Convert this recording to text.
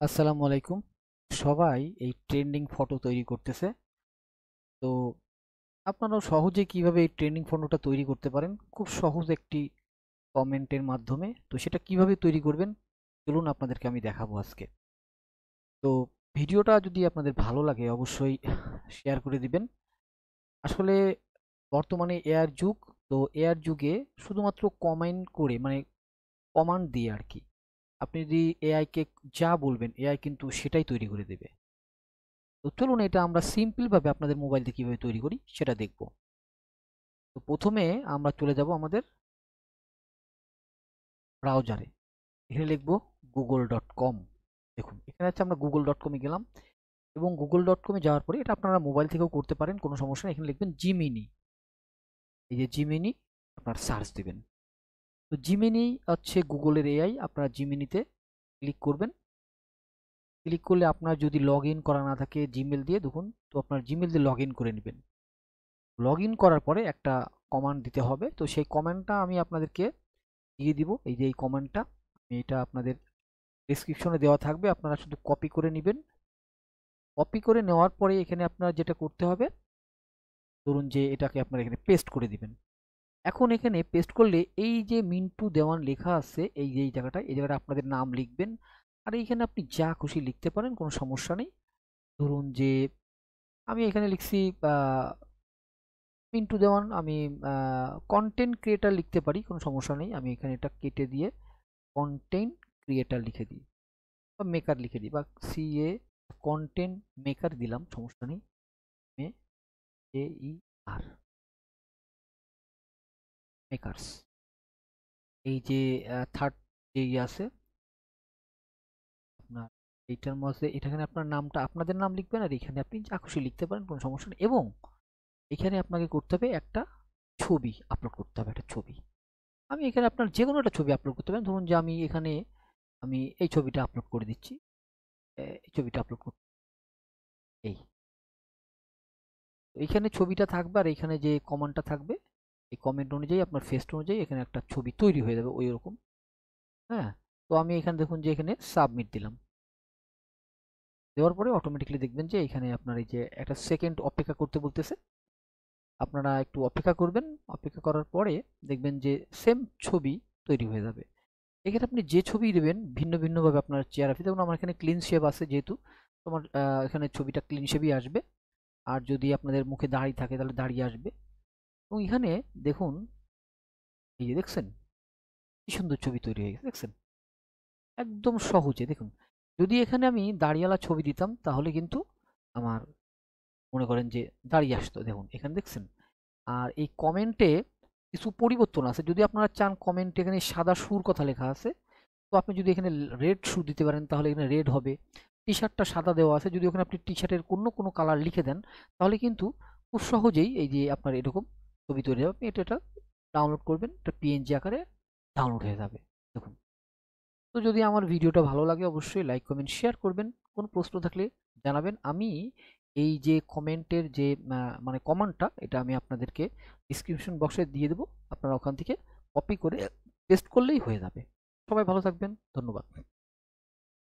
আসসালামু আলাইকুম। সবাই এই ট্রেন্ডিং ফটো তৈরি করতেছে। তো আপনারাও সহজে কিভাবে এই ট্রেন্ডিং ফটোটা তৈরি করতে পারেন খুব সহজ একটি কমেন্টের মাধ্যমে। তো সেটা কিভাবে তৈরি করবেন চলুন আপনাদেরকে আমি দেখাবো আজকে। তো ভিডিওটা যদি আপনাদের ভালো লাগে অবশ্যই শেয়ার করে দিবেন। আসলে বর্তমানে এআর যুগ। তো এআর যুগে শুধুমাত্র কমেন্ট করে মানে কমান্ড দিয়ে আর কি আপনি যদি এআই কে যা বলবেন এআই কিন্তু সেটাই তৈরি করে দেবে। তো চলুন এটা আমরা সিম্পল ভাবে আপনাদের মোবাইল দিয়ে কিভাবে তৈরি করি সেটা দেখব। তো প্রথমে আমরা চলে যাব আমাদের ব্রাউজারে। এখানে লিখব google.com। দেখুন এখানে হচ্ছে আমরা google.com এ গেলাম এবং google.com এ যাওয়ার পরে এটা আপনারা মোবাইল থেকেও করতে পারেন, কোনো সমস্যা নেই। এখানে লিখবেন জিমিনি। এই যে জিমিনি আপনার সার্চ দিবেন। তো জিমিনি হচ্ছে গুগলের এআই। আপনারা জিমিনিতে ক্লিক করবেন। ক্লিক করলে আপনার যদি লগ ইন করা না থাকে জিমেল দিয়ে, দেখুন তো আপনার জিমেল দিয়ে লগ ইন করে নেবেন। লগ ইন করার পরে একটা কমান্ড দিতে হবে। তো সেই কমান্ডটা আমি আপনাদেরকে দিয়ে দিব। এই যে এই কমান্ডটা আমি এটা আপনাদের ডেসক্রিপশনে দেওয়া থাকবে, আপনারা শুধু কপি করে নেবেন। কপি করে নেওয়ার পরে এখানে আপনার যেটা করতে হবে, ধরুন যে এটাকে আপনারা এখানে পেস্ট করে দিবেন। এখন এখানে পেস্ট করলে এই যে মিন্টু দেওয়ান লেখা আছে, এই যে এই জায়গাটা, এই জায়গাটা আপনাদের নাম লিখবেন। আর এইখানে আপনি যা খুশি লিখতে পারেন, কোনো সমস্যা নেই। ধরুন যে আমি এখানে লিখছি মিন্টু দেওয়ান, আমি কন্টেন্ট ক্রিয়েটার লিখতে পারি, কোনো সমস্যা নেই। আমি এখানে এটা কেটে দিয়ে কন্টেন্ট ক্রিয়েটার লিখে দিই বা মেকার লিখে দিই, বা সিএ কন্টেন্ট মেকার দিলাম, সমস্যা নেই। মে এ ই আর মেকার্স। এই যে থার্ড যে আছে আপনার, এইটার মধ্যে এখানে আপনার নামটা আপনাদের নাম লিখবেন, আর এখানে আপনি যা খুশি লিখতে পারেন, কোনো সমস্যা নেই। এবং এখানে আপনাকে করতে হবে একটা ছবি আপলোড করতে হবে, একটা ছবি। আমি এখানে আপনার যে কোনো একটা ছবি আপলোড করতে পারেন। ধরুন যে আমি এখানে আমি এই ছবিটা আপলোড করে দিচ্ছি। এই ছবিটা আপলোড করতে এই এইখানে ছবিটা থাকবে, আর এখানে যে কমান্ডটা থাকবে এই কমেন্ট অনুযায়ী আপনার ফেস্ট অনুযায়ী এখানে একটা ছবি তৈরি হয়ে যাবে ওই রকম। হ্যাঁ, তো আমি এখানে দেখুন যে এখানে সাবমিট দিলাম। দেওয়ার পরে অটোমেটিক্যালি দেখবেন যে এখানে আপনার এই যে একটা সেকেন্ড অপেক্ষা করতে বলতেছে, আপনারা একটু অপেক্ষা করবেন। অপেক্ষা করার পরে দেখবেন যে সেম ছবি তৈরি হয়ে যাবে। এক্ষেত্রে আপনি যে ছবি দেবেন ভিন্ন ভিন্নভাবে আপনার চেহারা ফিতে, যেমন আমার এখানে ক্লিন শেপ আছে যেহেতু, তোমার এখানে ছবিটা ক্লিন শেপই আসবে। আর যদি আপনাদের মুখে দাড়ি থাকে তাহলে দাড়ি আসবে। এবং এখানে দেখুন, এই যে দেখছেন কি সুন্দর ছবি তৈরি হয়ে গেছে, দেখছেন একদম সহজে। দেখুন যদি এখানে আমি দাড়িওয়ালা ছবি দিতাম তাহলে কিন্তু আমার মনে করেন যে দাঁড়িয়ে আসতো, দেখুন এখানে দেখছেন। আর এই কমেন্টে কিছু পরিবর্তন আছে, যদি আপনারা চান কমেন্টে এখানে সাদা সুর কথা লেখা আছে, তো আপনি যদি এখানে রেড সুর দিতে পারেন তাহলে এখানে রেড হবে। টি শার্টটা সাদা দেওয়া আছে, যদি ওখানে আপনি টি শার্টের কোনো কোনো কালার লিখে দেন তাহলে কিন্তু খুব সহজেই এই যে আপনার এরকম ছবি তৈরি হবে। আপনি এটা ডাউনলোড করবেন, এটা পিএনজি আকারে ডাউনলোড হয়ে যাবে। দেখুন। তো যদি আমার ভিডিওটা ভালো লাগে অবশ্যই লাইক কমেন্ট শেয়ার করবেন। কোনো প্রশ্ন থাকলে জানাবেন। আমি এই যে কমেন্টের যে মানে কমান্ডটা এটা আমি আপনাদেরকে ডিসক্রিপশন বক্সে দিয়ে দেবো। আপনারা ওখান থেকে কপি করে পেস্ট করলেই হয়ে যাবে। সবাই ভালো থাকবেন, ধন্যবাদ।